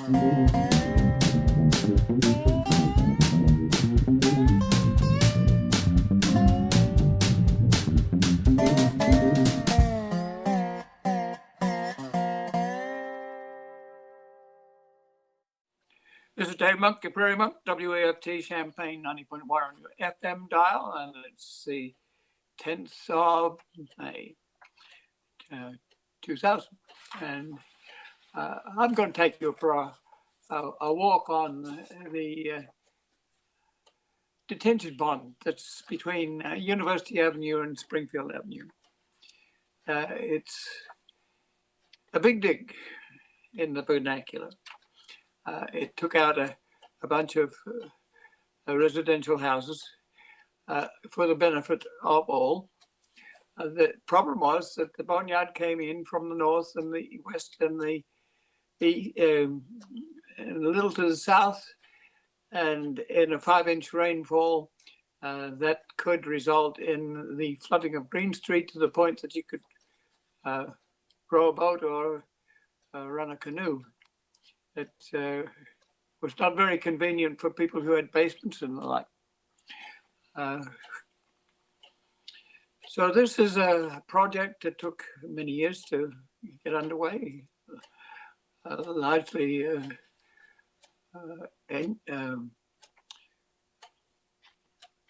This is Dave Monk, the Prairie Monk, WAFT Champaign 90.1 on your FM dial, and it's the 10th of May 2000. And I'm going to take you for a walk on the detention pond that's between University Avenue and Springfield Avenue. It's a big dig in the vernacular. It took out a bunch of residential houses for the benefit of all. The problem was that the boneyard came in from the north and the west and a little to the south, and in a 5-inch rainfall that could result in the flooding of Green Street to the point that you could row a boat or run a canoe. It was not very convenient for people who had basements and the like. So this is a project that took many years to get underway, largely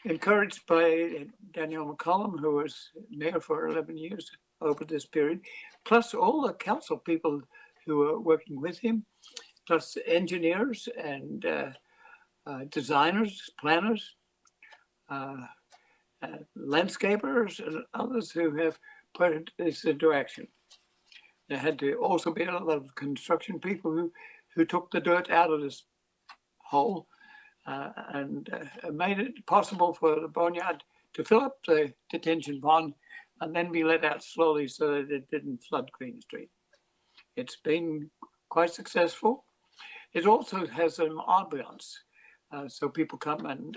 encouraged by Daniel McCollum, who was mayor for 11 years over this period, plus all the council people who were working with him, plus engineers and designers, planners, landscapers, and others who have put this into action. There had to also be a lot of construction people who took the dirt out of this hole and made it possible for the boneyard to fill up the detention pond and then be let out slowly so that it didn't flood Green Street. It's been quite successful. It also has some ambiance. So people come and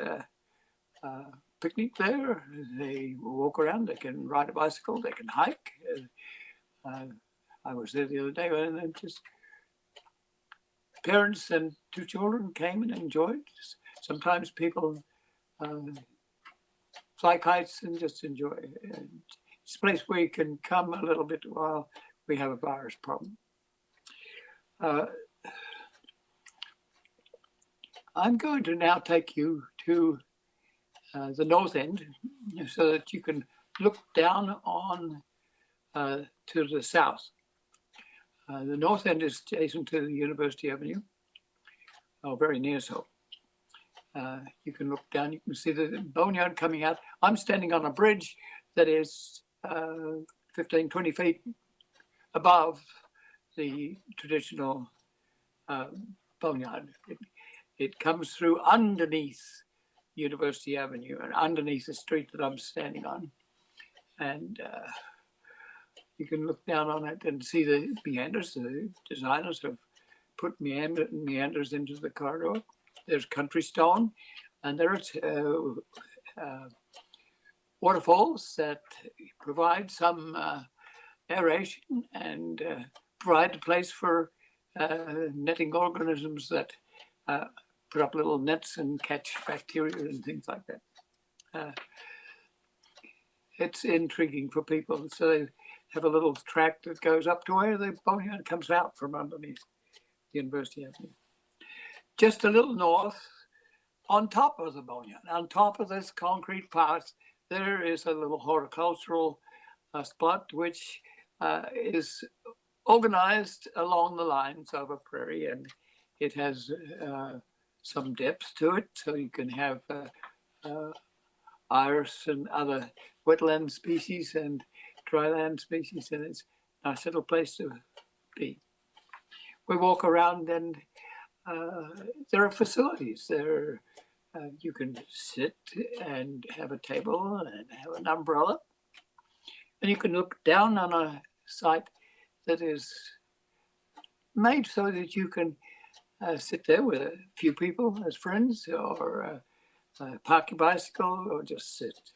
picnic there. They walk around. They can ride a bicycle. They can hike. I was there the other day, and just parents and 2 children came and enjoyed. Sometimes people fly kites and just enjoy. It's a place where you can come a little bit while we have a virus problem. I'm going to now take you to the north end so that you can look down on to the south. The north end is adjacent to the University Avenue, very near so. You can look down, you can see the boneyard coming out. I'm standing on a bridge that is 15, 20 feet above the traditional boneyard. It comes through underneath University Avenue and underneath the street that I'm standing on. And you can look down on it and see the meanders. The designers have put meanders into the corridor. There's country stone, and there's waterfalls that provide some aeration and provide a place for netting organisms that put up little nets and catch bacteria and things like that. It's intriguing for people. So they have a little track that goes up to where the boneyard comes out from underneath University Avenue. Just a little north, on top of the boneyard, on top of this concrete path, there is a little horticultural spot which is organized along the lines of a prairie, and it has some depth to it, so you can have iris and other wetland species and dryland species, and it's a nice little place to be. We walk around, and there are facilities. There you can sit and have a table and have an umbrella, and you can look down on a site that is made so that you can sit there with a few people as friends, or park your bicycle, or just sit.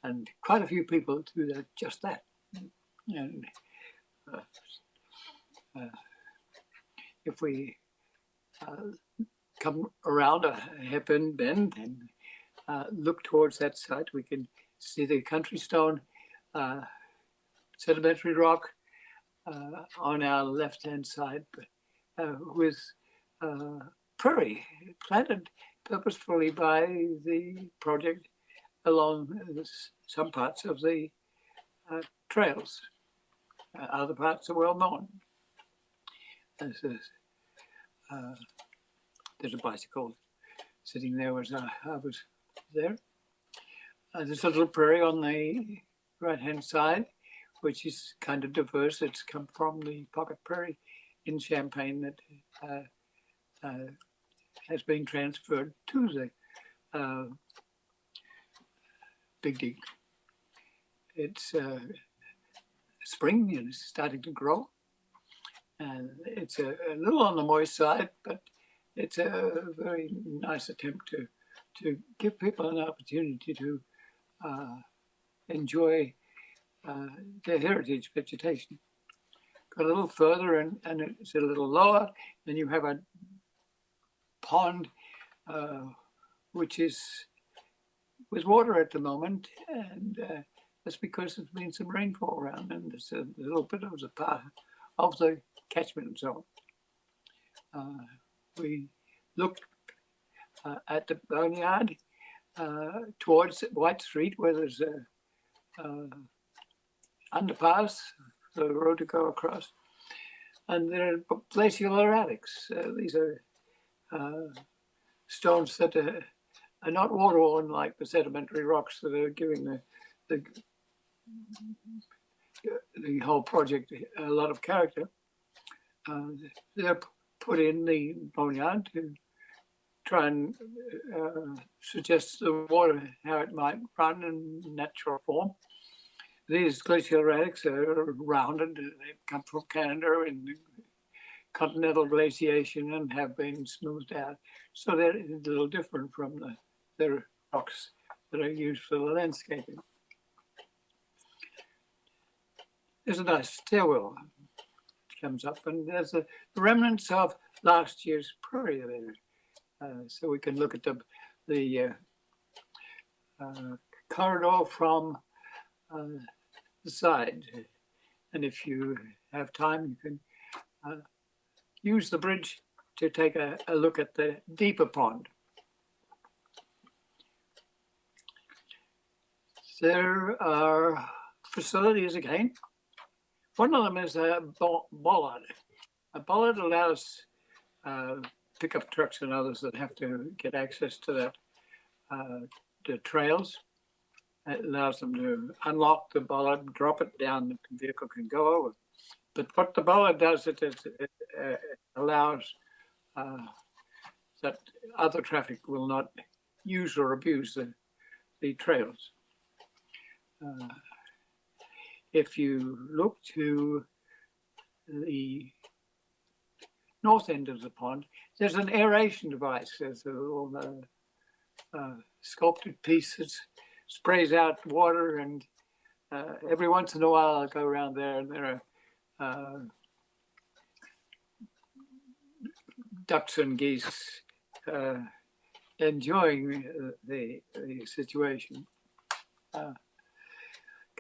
And quite a few people do that, just that. And if we come around a hairpin bend and look towards that site, we can see the country stone sedimentary rock on our left-hand side, with prairie planted purposefully by the project along some parts of the trails. Other parts are well known. There's a bicycle sitting there as I was there. There's a little prairie on the right-hand side, which is kind of diverse. It's come from the pocket prairie in Champaign that has been transferred to the Big Dig. It's spring and it's starting to grow. And it's a little on the moist side, but it's a very nice attempt to give people an opportunity to enjoy their heritage vegetation. Go a little further and it's a little lower, then you have a pond which is with water at the moment, and that's because there's been some rainfall around and there's a little bit of the part of the catchment zone. We looked at the boneyard towards White Street, where there's a underpass, the road to go across, and there are glacial erratics. These are stones that are not waterworn like the sedimentary rocks that are giving the whole project a lot of character. They're put in the boneyard to try and suggest the water, how it might run in natural form. These glacial erratics are rounded. They've come from Canada in continental glaciation and have been smoothed out. So they're a little different from the rocks that are used for the landscaping. There's a nice stairwell that comes up, and there's the remnants of last year's prairie there. So we can look at the corridor from the side. And if you have time, you can use the bridge to take a look at the deeper pond. There are facilities again. One of them is a bollard. A bollard allows pickup trucks and others that have to get access to that, the trails. It allows them to unlock the bollard, drop it down, the vehicle can go over. But what the bollard does, it allows that other traffic will not use or abuse the trails. If you look to the north end of the pond, there's an aeration device. There's a little sculpted piece that sprays out water, and every once in a while I'll go around there and there are ducks and geese enjoying the situation.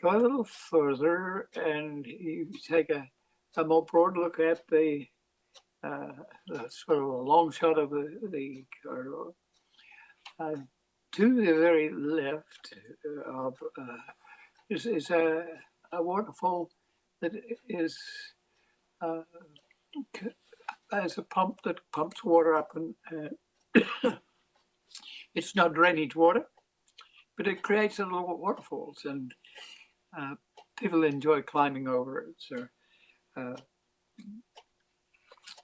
Go a little further and you take a more broad look at the sort of a long shot of the corridor. To the very left of is a waterfall that is has a pump that pumps water up, and it's not drainage water, but it creates a little waterfalls, and people enjoy climbing over it. So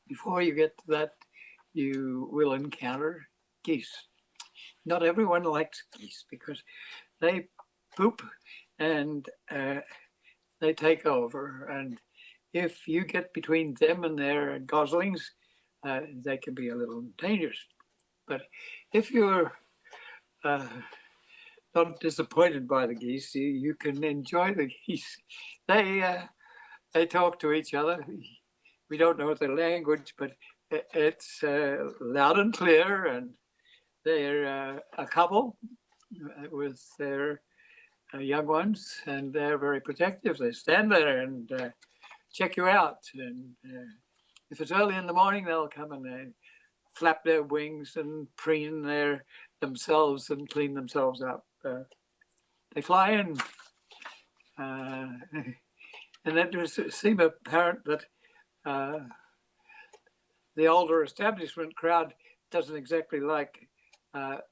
before you get to that, you will encounter geese. Not everyone likes geese because they poop and they take over. And if you get between them and their goslings, they can be a little dangerous. But if you're not disappointed by the geese, you can enjoy the geese. They talk to each other. we don't know the language, but it's loud and clear, and they're a couple with their young ones, and they're very protective. They stand there and check you out, and if it's early in the morning, they'll come and they flap their wings and preen themselves and clean themselves up. They fly in, and it just seemed apparent that the older establishment crowd doesn't exactly like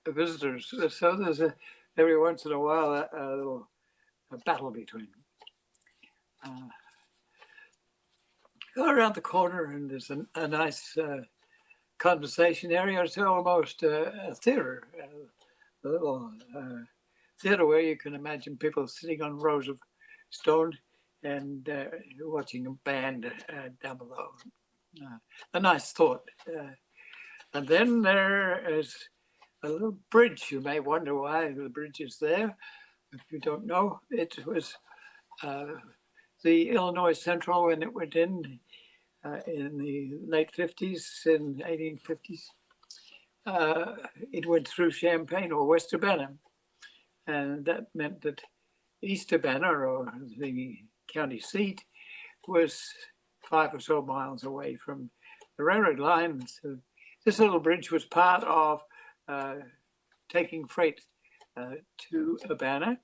visitors. So there's every once in a while a little battle between them. Go around the corner and there's a nice conversation area. It's almost a theater, a little theater where you can imagine people sitting on rows of stone and watching a band down below. A nice thought. And then there is a little bridge. You may wonder why the bridge is there. If you don't know, it was the Illinois Central when it went in the late 50s, in 1850s. It went through Champaign or West Urbana. And that meant that East Urbana, or the county seat, was 5 or so miles away from the railroad line. So this little bridge was part of taking freight to Urbana.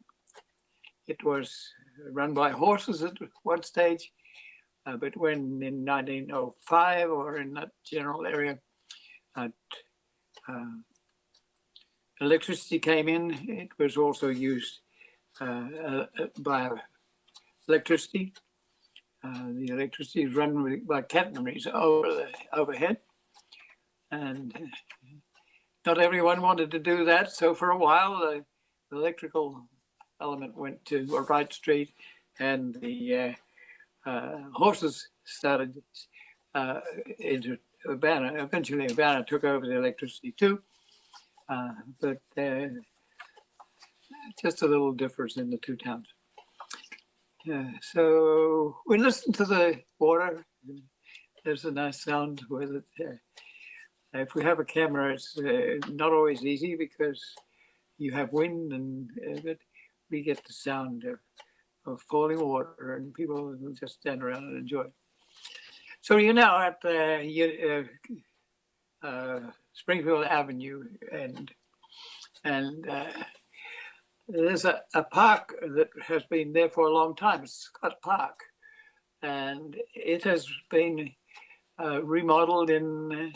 It was run by horses at one stage, but when in 1905 or in that general area, electricity came in, it was also used by electricity. The electricity is run by catenaries overhead, and not everyone wanted to do that. So for a while, the electrical element went to a right street, and the horses started into Urbana. Eventually, Urbana took over the electricity too, but just a little difference in the two towns. So we listen to the water. There's a nice sound with it. If we have a camera, it's not always easy because you have wind, and but we get the sound of falling water, and people just stand around and enjoy. So you're now at Springfield Avenue, and there's a park that has been there for a long time, Scott Park, and it has been remodeled in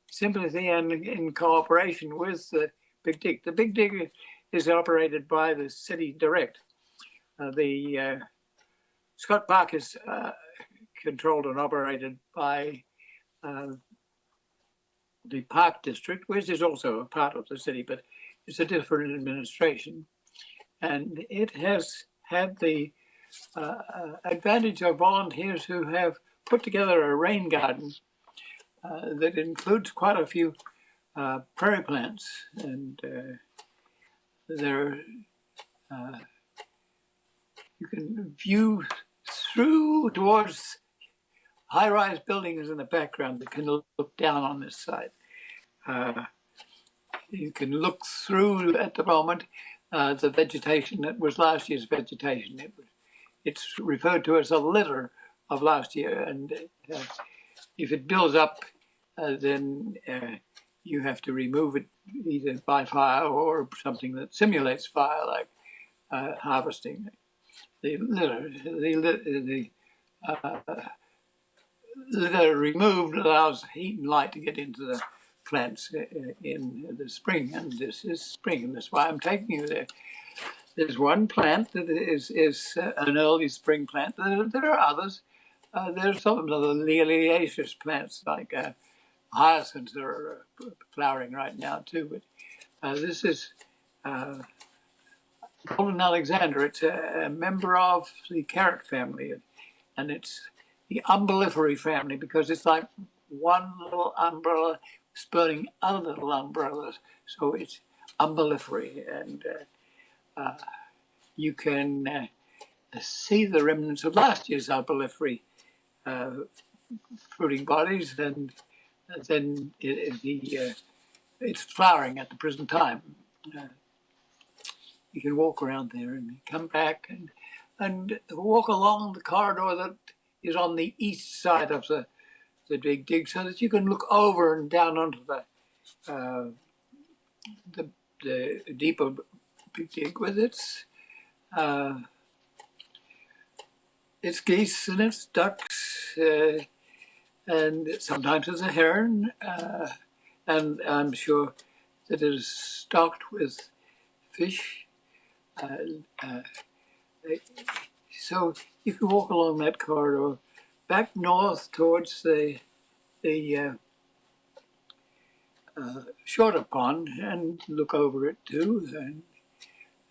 sympathy and in cooperation with the Big Dig. The Big Dig is operated by the city direct. The Scott Park is controlled and operated by the Park District, which is also a part of the city, but it's a different administration. And it has had the advantage of volunteers who have put together a rain garden that includes quite a few prairie plants. And there you can view through towards high-rise buildings in the background that can look down on this side. You can look through at the moment the vegetation that was last year's vegetation. It's referred to as a litter of last year, and if it builds up, then you have to remove it either by fire or something that simulates fire, like harvesting. The litter removed allows heat and light to get into the plants in the spring, and this is spring, and that's why I'm taking you there. There's one plant that is an early spring plant. There are others. There's some of the liliaceous plants like hyacinths that are flowering right now too. But this is Golden Alexander. It's a member of the carrot family, and it's the umbellifery family because it's like one little umbrella spurning other little umbrellas. So it's umbellifery, and you can see the remnants of last year's umbellifery fruiting bodies, and then it's flowering at the present time. Uh, you can walk around there and come back and walk along the corridor that is on the east side of the big dig, so that you can look over and down onto uh, the deeper big dig with uh, its geese and its ducks, and sometimes there's a heron, and I'm sure that it is stocked with fish. Uh, so you can walk along that corridor back north towards the shorter pond and look over it too,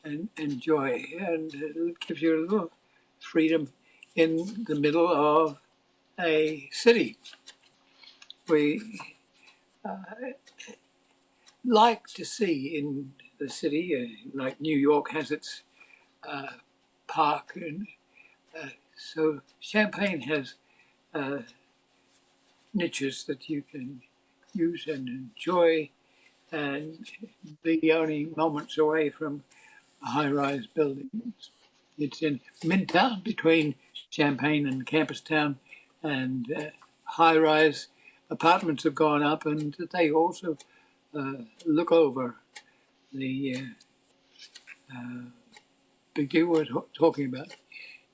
and enjoy. And it gives you a little freedom in the middle of a city. We like to see in the city, like New York has its park, and so Champaign has niches that you can use and enjoy, and be only moments away from high-rise buildings. It's in Midtown between Champaign and Campus Town, and high-rise apartments have gone up, and they also look over the big deal we're talking about.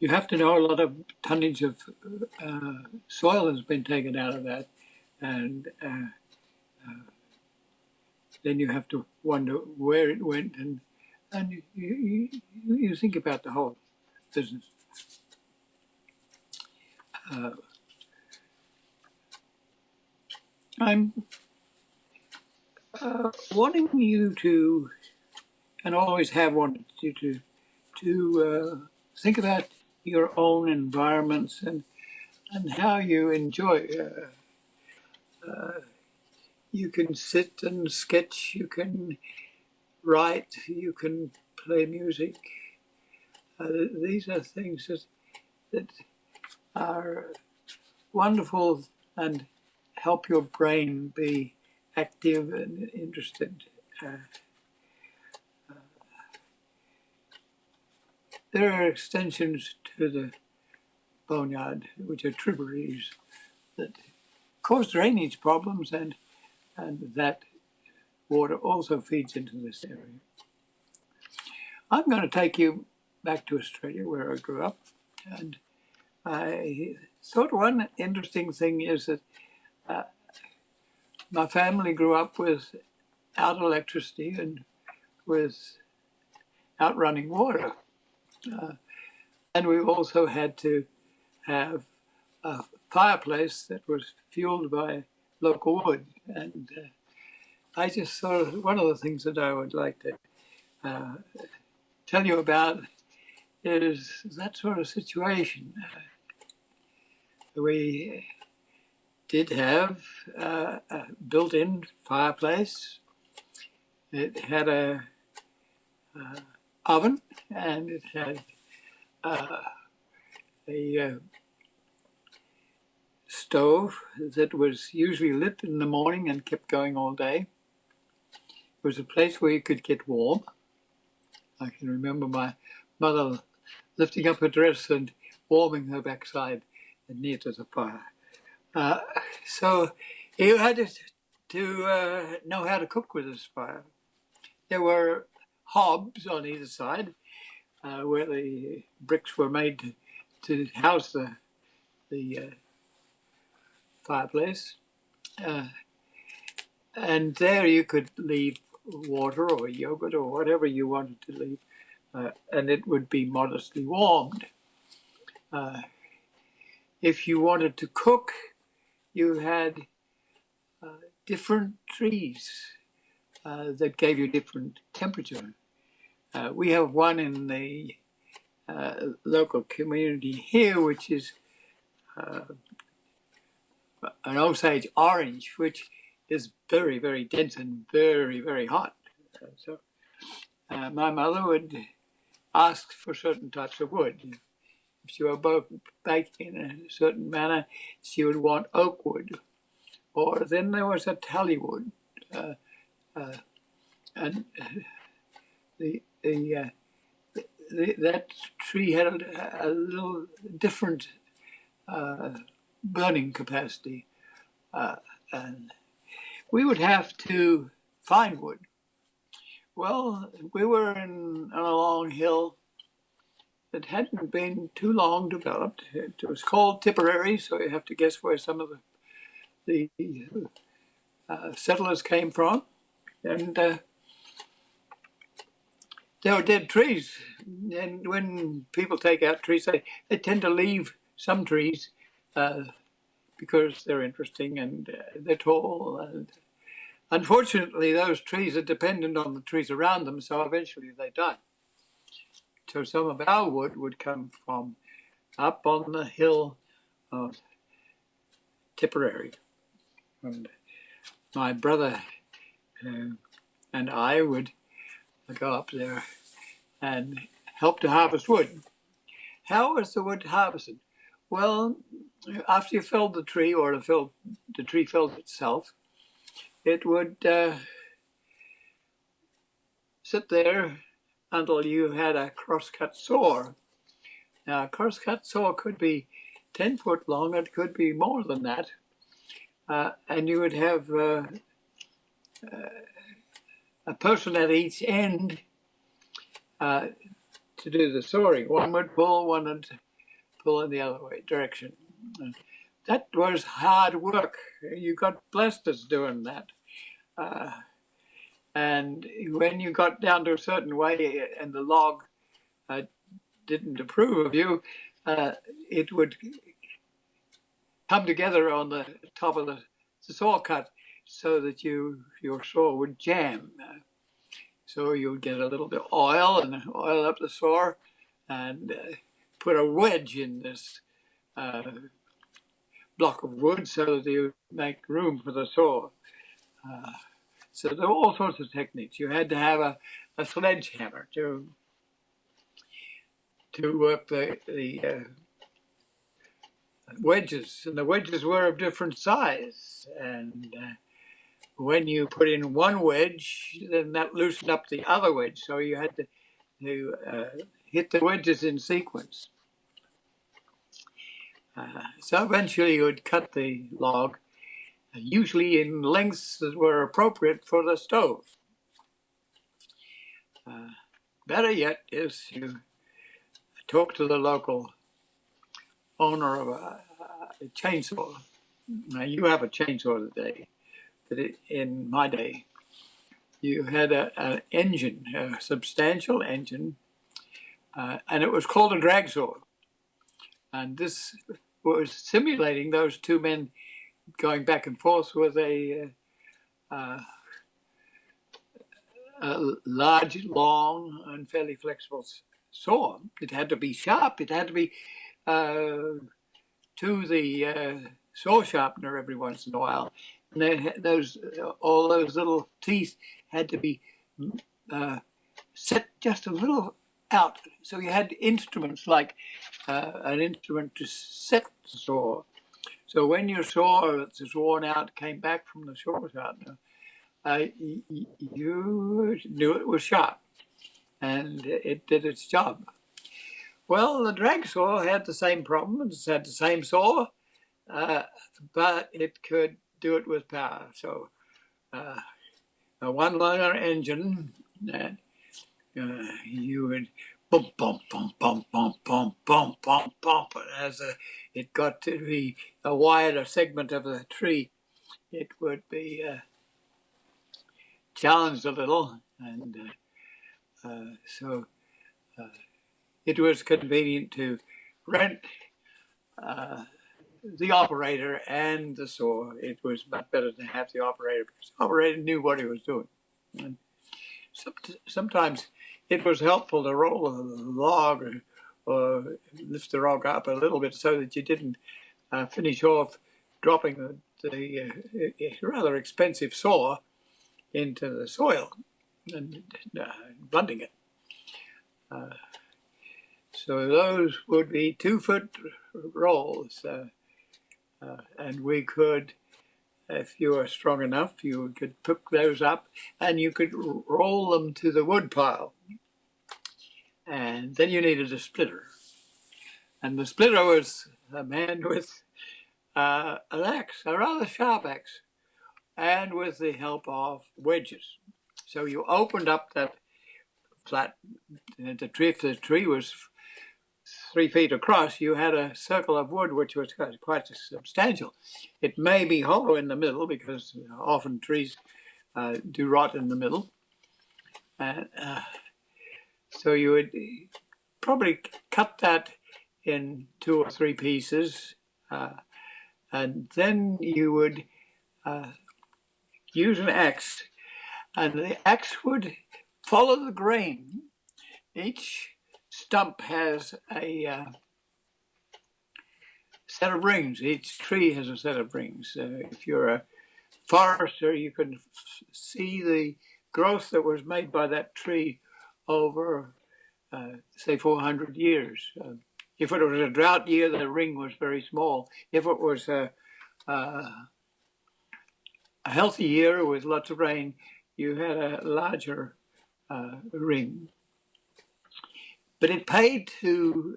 You have to know a lot of tonnage of soil has been taken out of that, and then you have to wonder where it went, and you think about the whole business. I'm wanting you to, and always have wanted you to think about your own environments and how you enjoy. You can sit and sketch, you can write, you can play music. These are things that are wonderful and help your brain be active and interested. There are extensions to the boneyard, which are tributaries that cause drainage problems, and that water also feeds into this area. I'm going to take you back to Australia, where I grew up, and I thought one interesting thing is that my family grew up without electricity and without running water. And we also had to have a fireplace that was fueled by local wood. And I just thought one of the things that I would like to tell you about is that sort of situation. We did have a built-in fireplace. It had a oven, and it had a stove that was usually lit in the morning and kept going all day. It was a place where you could get warm. I can remember my mother lifting up her dress and warming her backside near to the fire. So you had to know how to cook with this fire. There were hobs on either side where the bricks were made to house the fireplace. And there you could leave water or yogurt or whatever you wanted to leave, and it would be modestly warmed. If you wanted to cook, you had different trees that gave you different temperature. We have one in the local community here, which is an Osage orange, which is very, very dense and very, very hot. My mother would ask for certain types of wood. if she were both baked in a certain manner, she would want oak wood. Or then there was a tally wood. And that tree had a little different burning capacity. And we would have to find wood. Well, we were on a long hill that hadn't been too long developed. It was called Tipperary, so you have to guess where some of the settlers came from. And there were dead trees. And when people take out trees, they tend to leave some trees because they're interesting and they're tall. And unfortunately, those trees are dependent on the trees around them, so eventually they die. So some of our wood would come from up on the hill of Tipperary. And my brother and I would go up there and help to harvest wood. How was the wood harvested? Well, after you felled the tree, or the tree felled itself, it would sit there until you had a crosscut saw. Now, a crosscut saw could be 10 foot long, it could be more than that. And you would have a person at each end to do the sawing. One would pull, one would pull in the other direction. That was hard work. You got blasters doing that. And when you got down to a certain way and the log didn't approve of you, it would come together on the top of the saw cut so that your saw would jam. So you would get a little bit of oil and oil up the saw and put a wedge in this block of wood so that you make room for the saw. So there were all sorts of techniques. You had to have a sledgehammer to work the wedges, and the wedges were of different size. And when you put in one wedge, then that loosened up the other wedge. So you had to hit the wedges in sequence. So eventually you would cut the log, usually in lengths that were appropriate for the stove. Better yet is you talk to the local owner of a chainsaw. Now, you have a chainsaw today, but in my day, you had an engine, a substantial engine, and it was called a drag saw. And this was simulating those two men going back and forth with a large, long, and fairly flexible saw. It had to be sharp. It had to be to the saw sharpener every once in a while. And all those little teeth had to be set just a little out. So you had instruments like an instrument to set the saw. So when your saw that's worn out came back from the saw sharpener, you knew it was sharp and it did its job. Well, the drag saw had the same problem. It had the same saw, but it could do it with power. So a one-liner engine, you would bump, bump, bump, bump, bump, bump, bump, bump, bump. As it got to be a wider segment of the tree, it would be challenged a little, and so it was convenient to rent the operator and the saw. It was much better to have the operator because the operator knew what he was doing. And sometimes it was helpful to roll the log or lift the log up a little bit so that you didn't finish off dropping the rather expensive saw into the soil and blunting it. So those would be 2-foot rolls. And we could, if you were strong enough, you could pick those up and you could roll them to the wood pile. And then you needed a splitter. And the splitter was a man with an axe, a rather sharp axe, and with the help of wedges. So you opened up that flat, the tree, if the tree was 3 feet across, you had a circle of wood which was quite substantial. It may be hollow in the middle because often trees do rot in the middle. And so you would probably cut that in 2 or 3 pieces, and then you would use an axe, and the axe would follow the grain. Each stump has a set of rings. Each tree has a set of rings. If you're a forester, you can see the growth that was made by that tree over, say, 400 years. If it was a drought year, the ring was very small. If it was a healthy year with lots of rain, you had a larger ring. But it paid to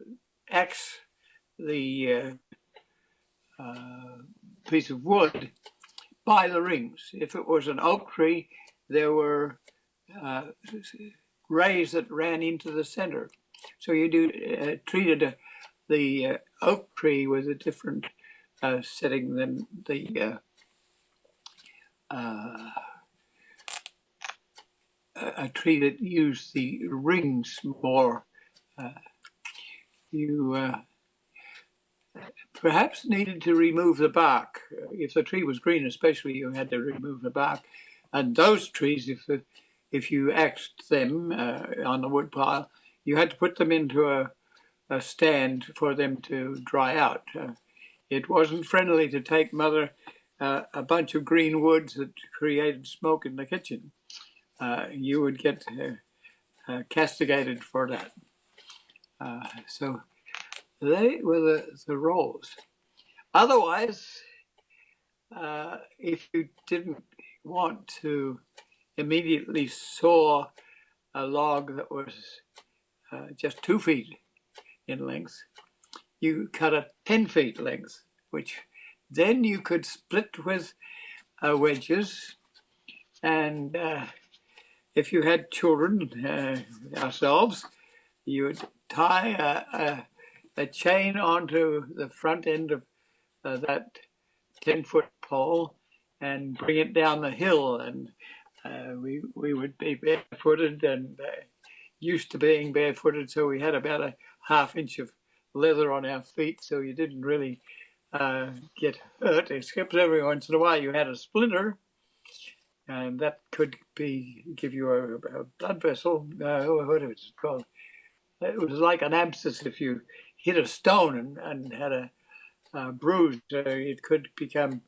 axe the piece of wood by the rings. If it was an oak tree, there were rays that ran into the center. So you treated the oak tree with a different setting than the a tree that used the rings more. You perhaps needed to remove the bark. If the tree was green especially, you had to remove the bark. And those trees, if you axed them on the wood pile, you had to put them into a stand for them to dry out. It wasn't friendly to take a bunch of green woods that created smoke in the kitchen. You would get castigated for that. So they were the rolls. Otherwise, if you didn't want to immediately saw a log that was just 2 feet in length, you cut a 10 feet length, which then you could split with wedges. And if you had children, ourselves, you would tie a chain onto the front end of that 10-foot pole and bring it down the hill. And we would be barefooted and used to being barefooted, so we had about a ½ inch of leather on our feet, so you didn't really get hurt, except every once in a while you had a splinter, and that could give you a blood vessel. What was it called? It was like an abscess. If you hit a stone and had a bruise, it could become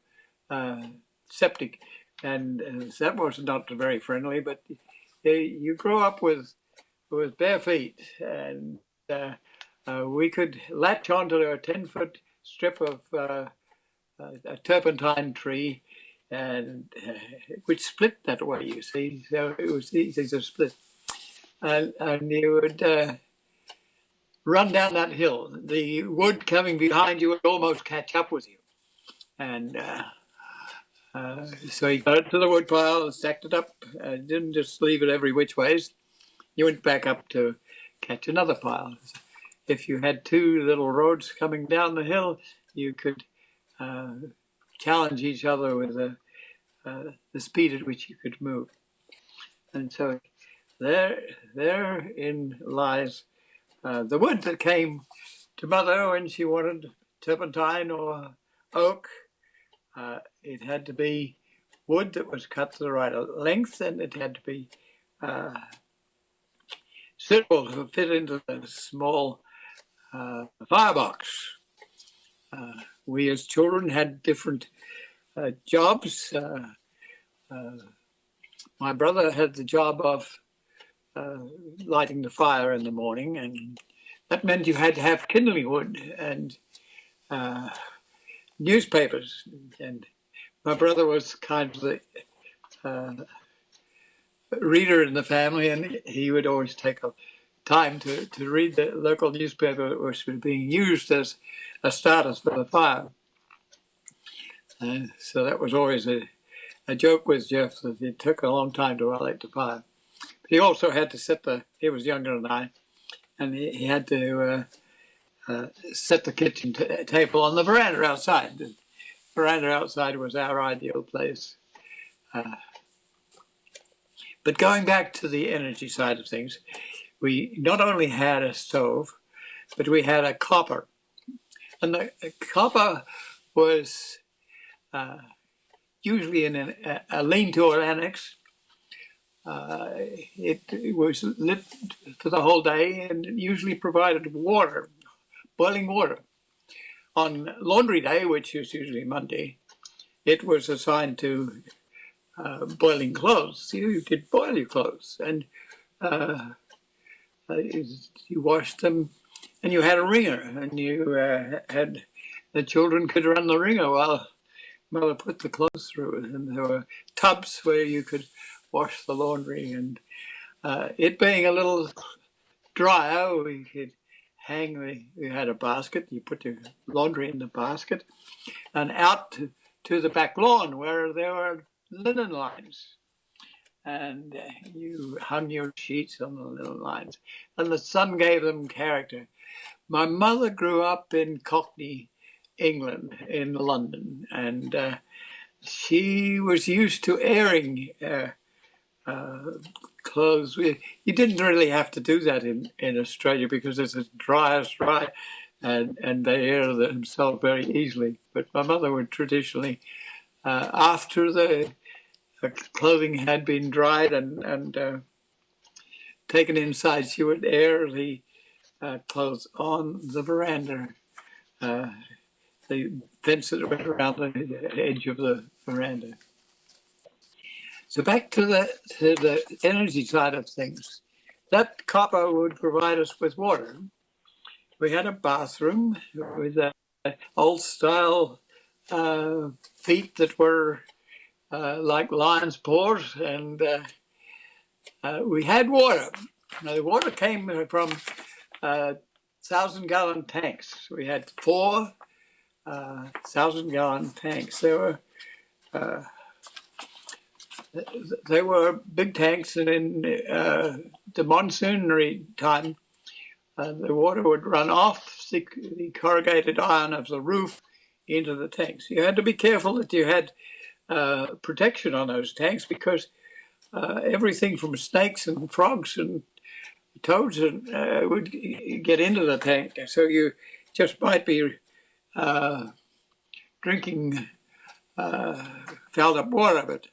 septic, and that was not very friendly. But you grow up with bare feet, and we could latch onto a 10-foot strip of a turpentine tree, and which split that way, you see. So it was easy to split. And you would run down that hill. The wood coming behind you would almost catch up with you. And so you got it to the wood pile, stacked it up, didn't just leave it every which ways. You went back up to catch another pile. If you had 2 little roads coming down the hill, you could challenge each other with the speed at which you could move. And so therein lies the wood that came to Mother when she wanted turpentine or oak. It had to be wood that was cut to the right length, and it had to be suitable to fit into the small firebox. We as children had different jobs. My brother had the job of lighting the fire in the morning, and that meant you had to have kindling wood and newspapers. And my brother was kind of the reader in the family, and he would always take a time to read the local newspaper, which was being used as a starter for the fire. So that was always a joke with Jeff, that it took a long time to light the fire. But he also had to he was younger than I, and he had to set the kitchen table on the veranda outside. The veranda outside was our ideal place. But going back to the energy side of things, we not only had a stove, but we had a copper. And the copper was usually in a lean-to or annex. It was lit for the whole day and usually provided water, boiling water. On laundry day, which is usually Monday, it was assigned to boiling clothes. You could boil your clothes, and you washed them, and you had a wringer, and you had the children could run the wringer while mother put the clothes through it, and there were tubs where you could wash the laundry. And it being a little drier, we could we had a basket. You put your laundry in the basket, and out to the back lawn where there were linen lines. And you hung your sheets on the linen lines, and the sun gave them character. My mother grew up in Cockney, England, in London, and she was used to airing clothes. You didn't really have to do that in Australia because it's as dry as dry, and they air themselves very easily. But my mother would traditionally, after the clothing had been dried and taken inside, she would air the clothes on the veranda, the fence that went around the edge of the veranda. So back to the energy side of things. That copper would provide us with water. We had a bathroom with old style feet that were like lion's paws, and we had water. Now, the water came from 1,000-gallon tanks. We had 4 1,000-gallon tanks. They were big tanks, and in the monsoonary time, the water would run off the corrugated iron of the roof into the tanks. You had to be careful that you had protection on those tanks, because everything from snakes and frogs and toads would get into the tank. So you just might be drinking fouled up water, but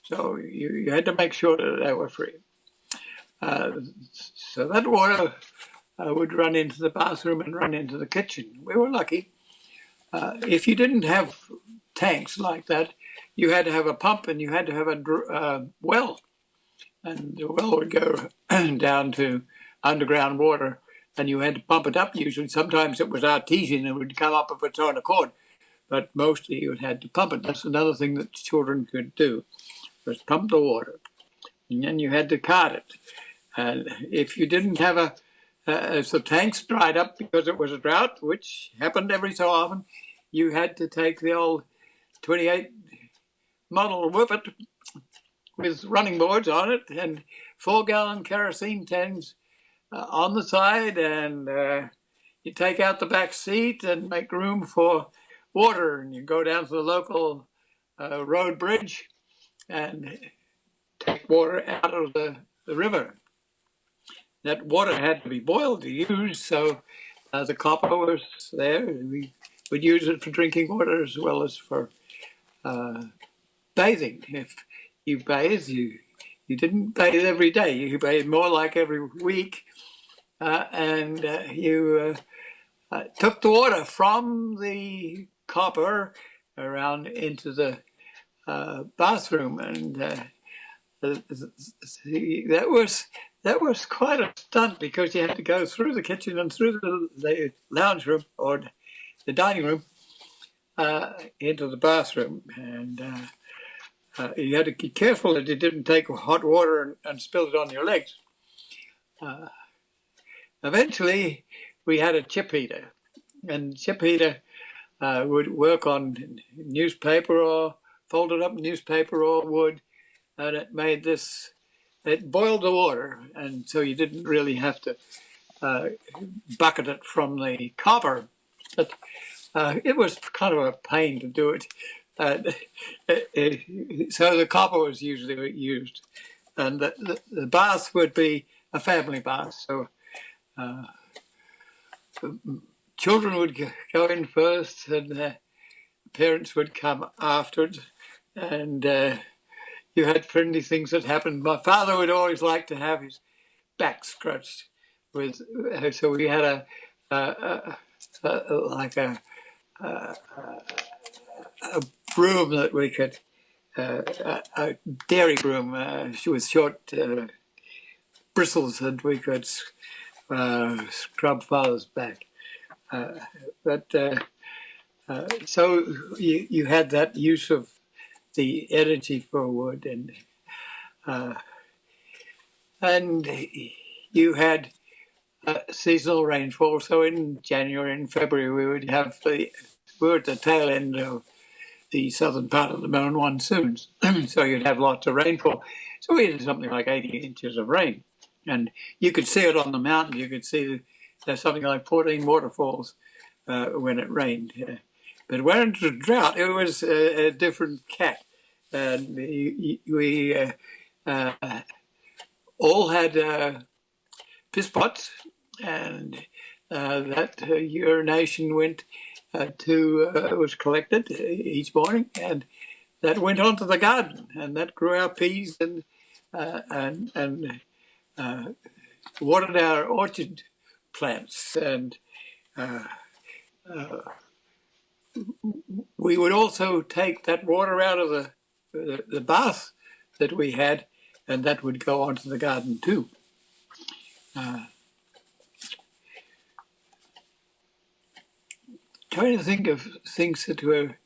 so you had to make sure that they were free. So that water would run into the bathroom and run into the kitchen. We were lucky. If you didn't have tanks like that, you had to have a pump, and you had to have a well. And the well would go down to underground water, and you had to pump it up usually. Sometimes it was artesian and would come up of its own accord, but mostly you had to pump it. That's another thing that children could do, was pump the water. And then you had to cart it. And if you didn't have as the tanks dried up because it was a drought, which happened every so often, you had to take the old 28 model whippet with running boards on it and 4-gallon kerosene tanks on the side, and you take out the back seat and make room for water, and you go down to the local road bridge and take water out of the river. That water had to be boiled to use, so the copper was there. We would use it for drinking water as well as for bathing. If you bathed, you didn't bathe every day. You bathed more like every week, and you took the water from the copper around into the bathroom, and that was quite a stunt because you had to go through the kitchen and through the lounge room or the dining room into the bathroom, and you had to be careful that you didn't take hot water and spill it on your legs. Eventually, we had a chip heater, and chip heater would work on newspaper or folded up newspaper or wood, and it made this. It boiled the water, and so you didn't really have to bucket it from the copper. But it was kind of a pain to do it. So the copper was usually used, and the bath would be a family bath. So children would go in first, and the parents would come afterwards, and you had friendly things that happened. My father would always like to have his back scratched with, so we had like a broom that we could, a dairy broom with short bristles, and we could scrub father's back. So you had that use of the energy for wood, and you had seasonal rainfall. So in January and February we would have we were at the tail end of the southern part of the monsoons, so you'd have lots of rainfall. So we had something like 80 inches of rain, and you could see it on the mountain. You could see there's something like 14 waterfalls when it rained. But when it was drought, it was a different cat. And we all had piss pots, and that urination went was collected each morning, and that went onto the garden, and that grew our peas and watered our orchard plants. And we would also take that water out of the bath that we had, and that would go onto the garden too. Trying to think of things that were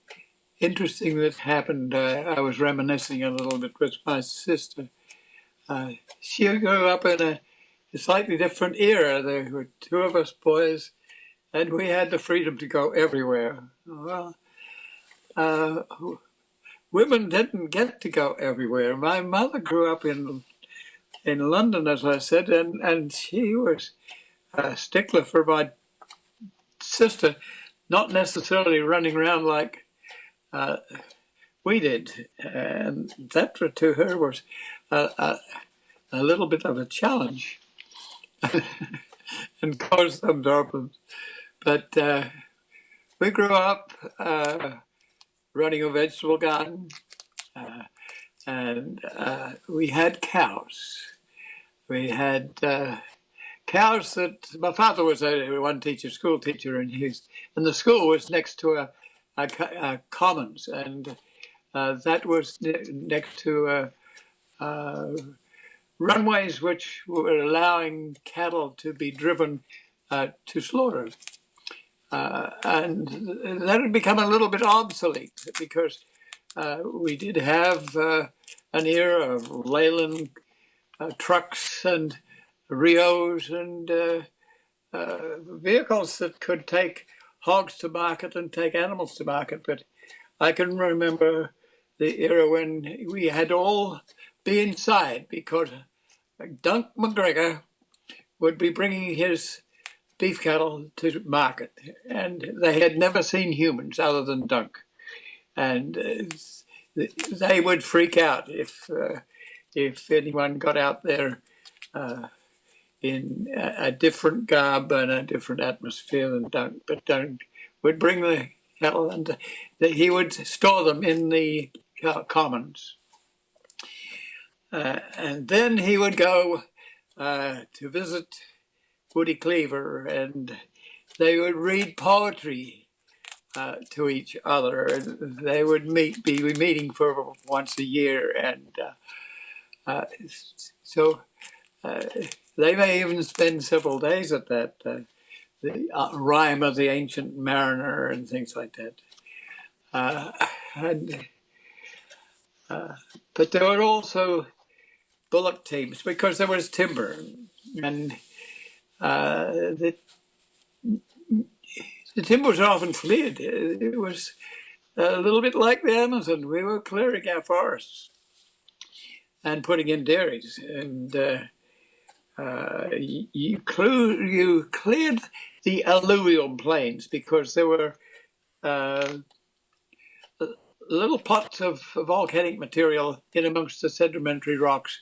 interesting that happened. I was reminiscing a little bit with my sister. She grew up in a slightly different era. There were two of us boys, and we had the freedom to go everywhere. Well, women didn't get to go everywhere. My mother grew up in London, as I said, and she was a stickler for my sister, not necessarily running around like we did. And that to her was a little bit of a challenge and caused some problems. But we grew up running a vegetable garden, and we had cows. We had cows that my father was one teacher, school teacher, and the school was next to a commons, and that was next to runways which were allowing cattle to be driven to slaughter. And that had become a little bit obsolete because we did have an era of Leyland trucks and Rios and vehicles that could take hogs to market and take animals to market. But I can remember the era when we had all be inside because Dunk McGregor would be bringing his beef cattle to market, and they had never seen humans other than Dunk, and they would freak out if anyone got out there in a different garb and a different atmosphere than Dunk. But Dunk would bring the cattle, and he would store them in the commons, and then he would go to visit Woody Cleaver, and they would read poetry to each other, and they would be meeting for once a year, and So they may even spend several days at that. The rhyme of the ancient mariner and things like that. And but there were also bullock teams because there was timber, and the timber was often cleared. It was a little bit like the Amazon. We were clearing our forests and putting in dairies, and you cleared the alluvial plains because there were little pots of volcanic material in amongst the sedimentary rocks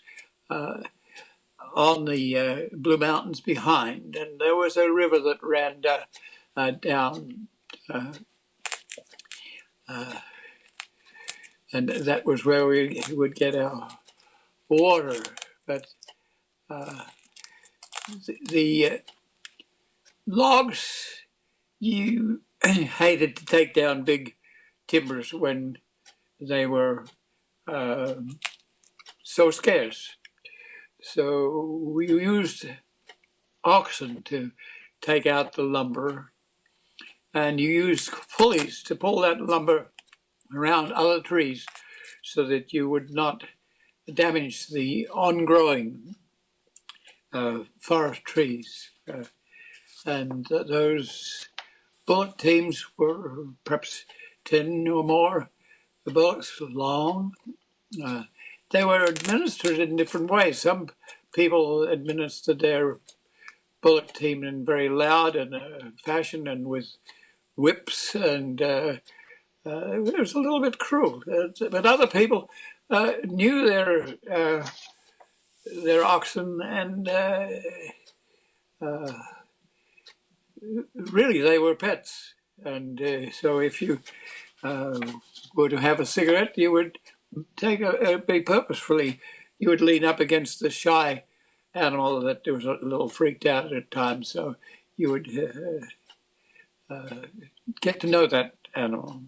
on the Blue Mountains behind, and there was a river that ran down, and that was where we would get our water. But the logs, you hated to take down big timbers when they were so scarce. So we used oxen to take out the lumber, and you used pulleys to pull that lumber around other trees so that you would not damage the on-growing forest trees. And those bullock teams were perhaps 10 or more bullocks long. They were administered in different ways. Some people administered their bullock team in very loud and fashion and with whips, and it was a little bit cruel. But other people knew their oxen, and really they were pets. And so if you were to have a cigarette, you would take be purposefully. You would lean up against the shy animal that was a little freaked out at times. So you would get to know that animal.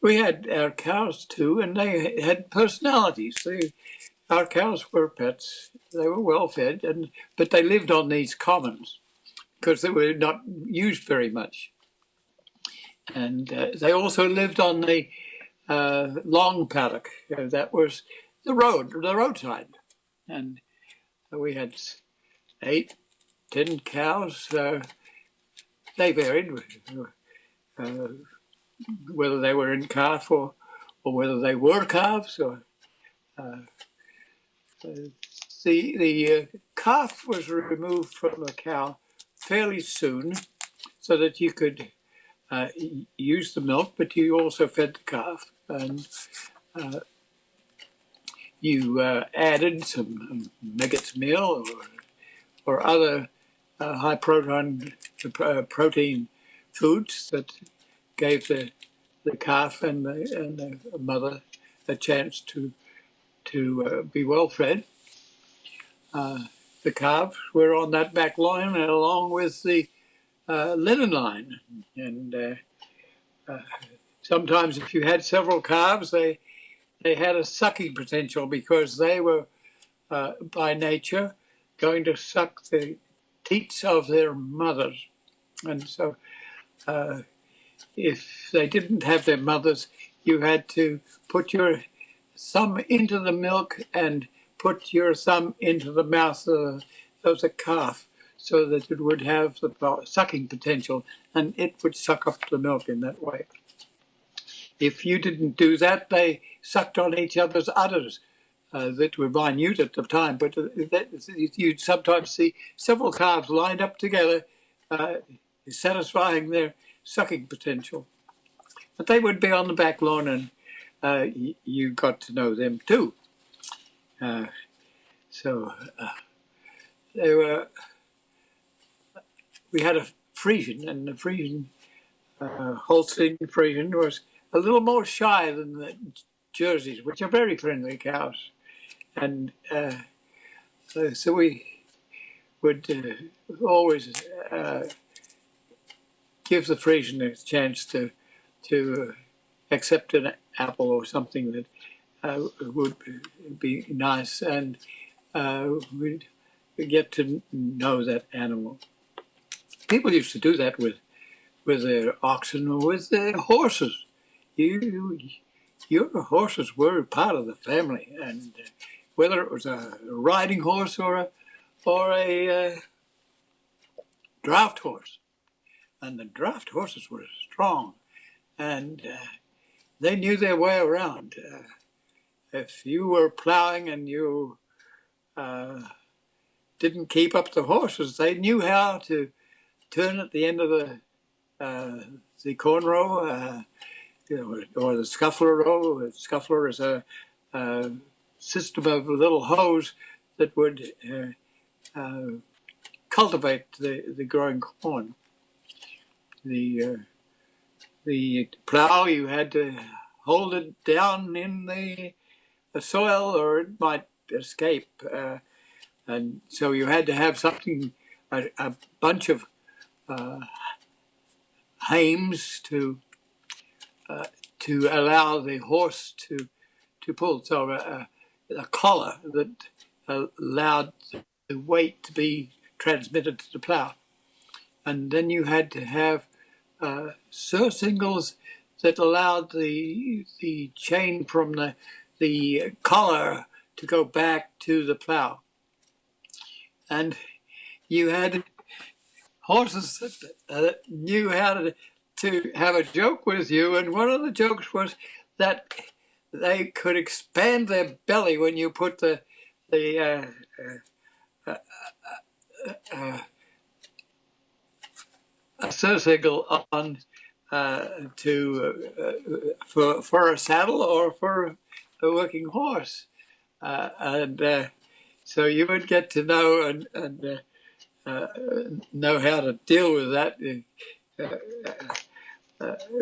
We had our cows too, and they had personalities. Our cows were pets. They were well fed, but they lived on these commons because they were not used very much. And they also lived on the long paddock. That was the roadside. And we had 8, 10 cows. They varied whether they were in calf or whether they were calves. Or the calf was removed from the cow fairly soon, so that you could use the milk, but you also fed the calf, and you added some Meggett's meal or other high protein foods that gave the calf and the mother a chance to be well fed. The calves were on that back line along with the linen line, and sometimes if you had several calves, they had a sucking potential because they were by nature going to suck the teats of their mothers, and so if they didn't have their mothers, you had to put your thumb into the milk and put your thumb into the mouth of the calf so that it would have the sucking potential, and it would suck up the milk in that way. If you didn't do that, they sucked on each other's udders that were minute at the time, but you'd sometimes see several calves lined up together, satisfying their sucking potential. But they would be on the back lawn, and you got to know them too. So they were. We had a Frisian, and the Frisian, Holstein Frisian, was a little more shy than the Jerseys, which are very friendly cows. And so we would always give the Frisian a chance to accept an apple or something that would be nice, and we'd get to know that animal. People used to do that with their oxen or with their horses. You, your horses were part of the family, and whether it was a riding horse or a draft horse, and the draft horses were strong, and they knew their way around. If you were plowing and you didn't keep up the horses, they knew how to turn at the end of the corn row, or the scuffler row. A scuffler is a system of little hoes that would cultivate the growing corn. The plow, you had to hold it down in the soil or it might escape. And so you had to have something, a bunch of hames to allow the horse to pull. So a collar that allowed the weight to be transmitted to the plow. And then you had to have surcingles that allowed the chain from the collar to go back to the plow. And you had horses that knew how to have a joke with you, and one of the jokes was that they could expand their belly when you put the a surcingle on for a saddle or for a working horse, and so you would get to know and know how to deal with that.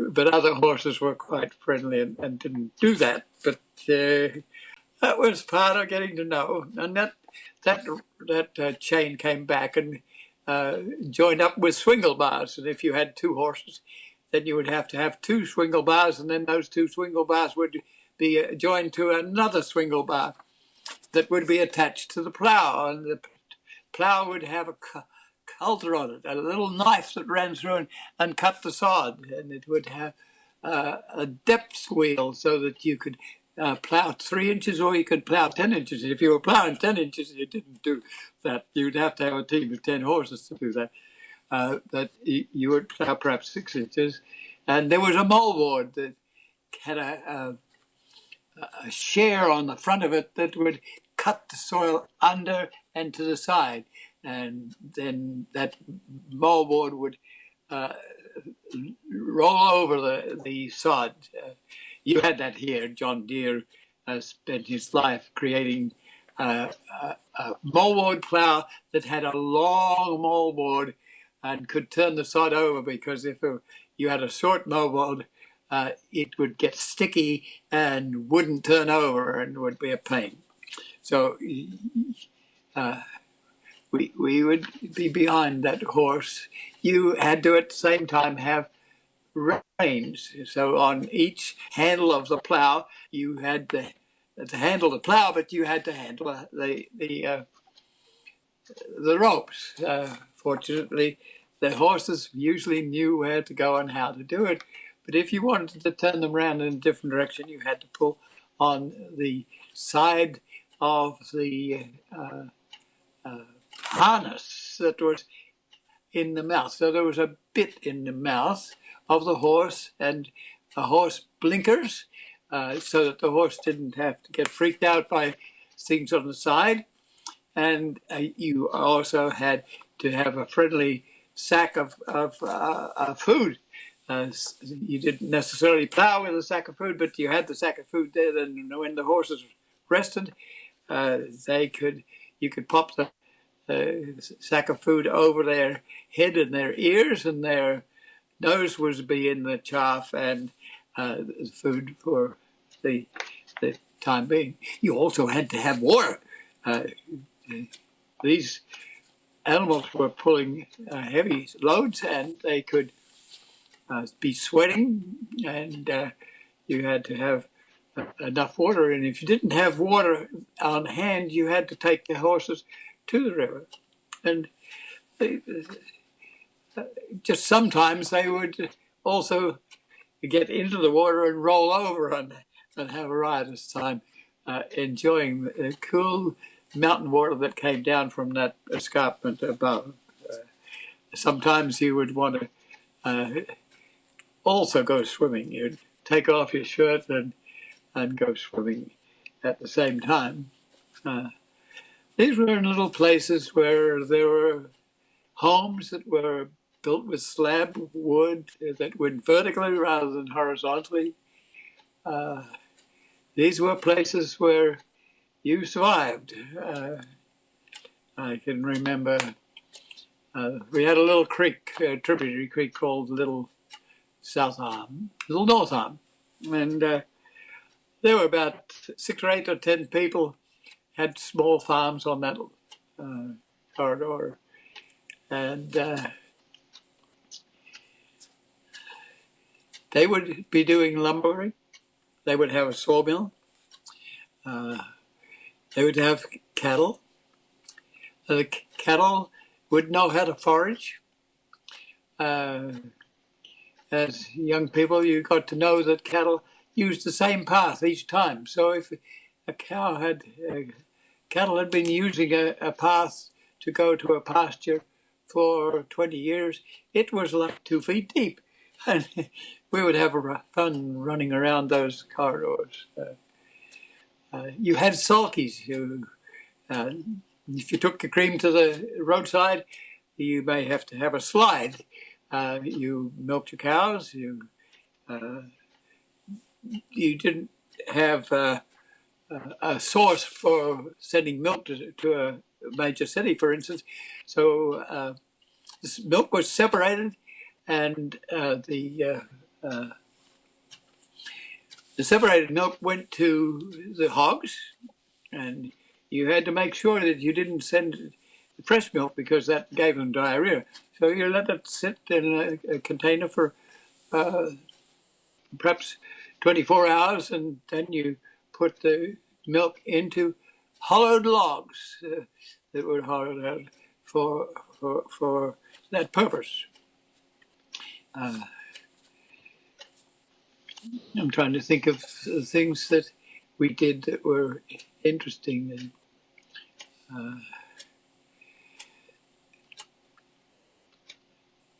But other horses were quite friendly and didn't do that. But that was part of getting to know, and that chain came back and joined up with swingle bars. And if you had two horses, then you would have to have two swingle bars, and then those two swingle bars would be joined to another swingle bar that would be attached to the plow, and the plow would have a coulter on it, a little knife that ran through and cut the sod, and it would have a depth wheel so that you could plow 3 inches or you could plow 10 inches. If you were plowing 10 inches, you didn't do that. You'd have to have a team of 10 horses to do that. That you would plow perhaps 6 inches. And there was a moldboard that had a share on the front of it that would cut the soil under and to the side. And then that moldboard would roll over the sod. You had that here. John Deere spent his life creating a moldboard plow that had a long moldboard and could turn the sod over, because if you had a short moldboard, it would get sticky and wouldn't turn over and would be a pain. So we would be behind that horse. You had to at the same time have reins. So on each handle of the plow, you had to handle the plow, but you had to handle the ropes. Fortunately, the horses usually knew where to go and how to do it. But if you wanted to turn them around in a different direction, you had to pull on the side of the harness that was in the mouth. So there was a bit in the mouth of the horse and a horse blinkers, so that the horse didn't have to get freaked out by things on the side. And you also had to have a friendly sack of food. You didn't necessarily plow with a sack of food, but you had the sack of food there. Then when the horses rested, you could pop the sack of food over their head and their ears, and their nose was be in the chaff and food for the time being. You also had to have water. These animals were pulling heavy loads, and they could be sweating, and you had to have enough water. And if you didn't have water on hand, you had to take your horses to the river. And just sometimes they would also get into the water and roll over and have a riotous time, enjoying the cool mountain water that came down from that escarpment above. Sometimes you would want to also go swimming. You'd take off your shirt and go swimming at the same time. These were little places where there were homes that were built with slab wood that went vertically rather than horizontally. These were places where you survived. I can remember we had a little creek, a tributary creek called Little North Arm, and there were about 6 or 8 or 10 people had small farms on that corridor, and they would be doing lumbering. They would have a sawmill. They would have cattle. The cattle would know how to forage. As young people, you got to know that cattle used the same path each time. So if cattle had been using a path to go to a pasture for 20 years, it was like 2 feet deep. And we would have fun running around those corridors. You had sulkies. If you took the cream to the roadside, you may have to have a slide. You milked your cows. You didn't have a source for sending milk to a major city, for instance. So this milk was separated, and the separated milk went to the hogs, and you had to make sure that you didn't send the fresh milk because that gave them diarrhea. So you let it sit in a container for perhaps 24 hours, and then you put the milk into hollowed logs that were hollowed out for that purpose. I'm trying to think of things that we did that were interesting.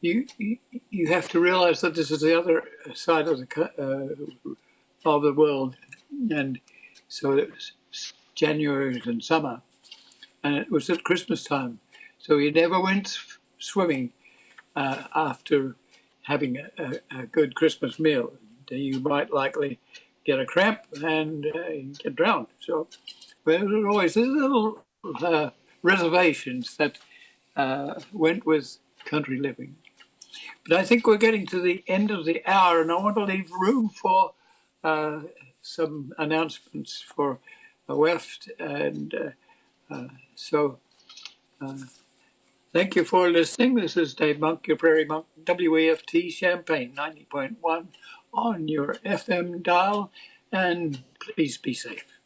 You have to realize that this is the other side of the world, and so it was January and summer, and it was at Christmas time. So you never went swimming after having a good Christmas meal. You might likely get a cramp and get drowned. So there were always little reservations that went with country living. But I think we're getting to the end of the hour, and I want to leave room for some announcements for WEFT. And so thank you for listening. This is Dave Monk, your Prairie Monk, WEFT Champaign 90.1 on your FM dial, and please be safe.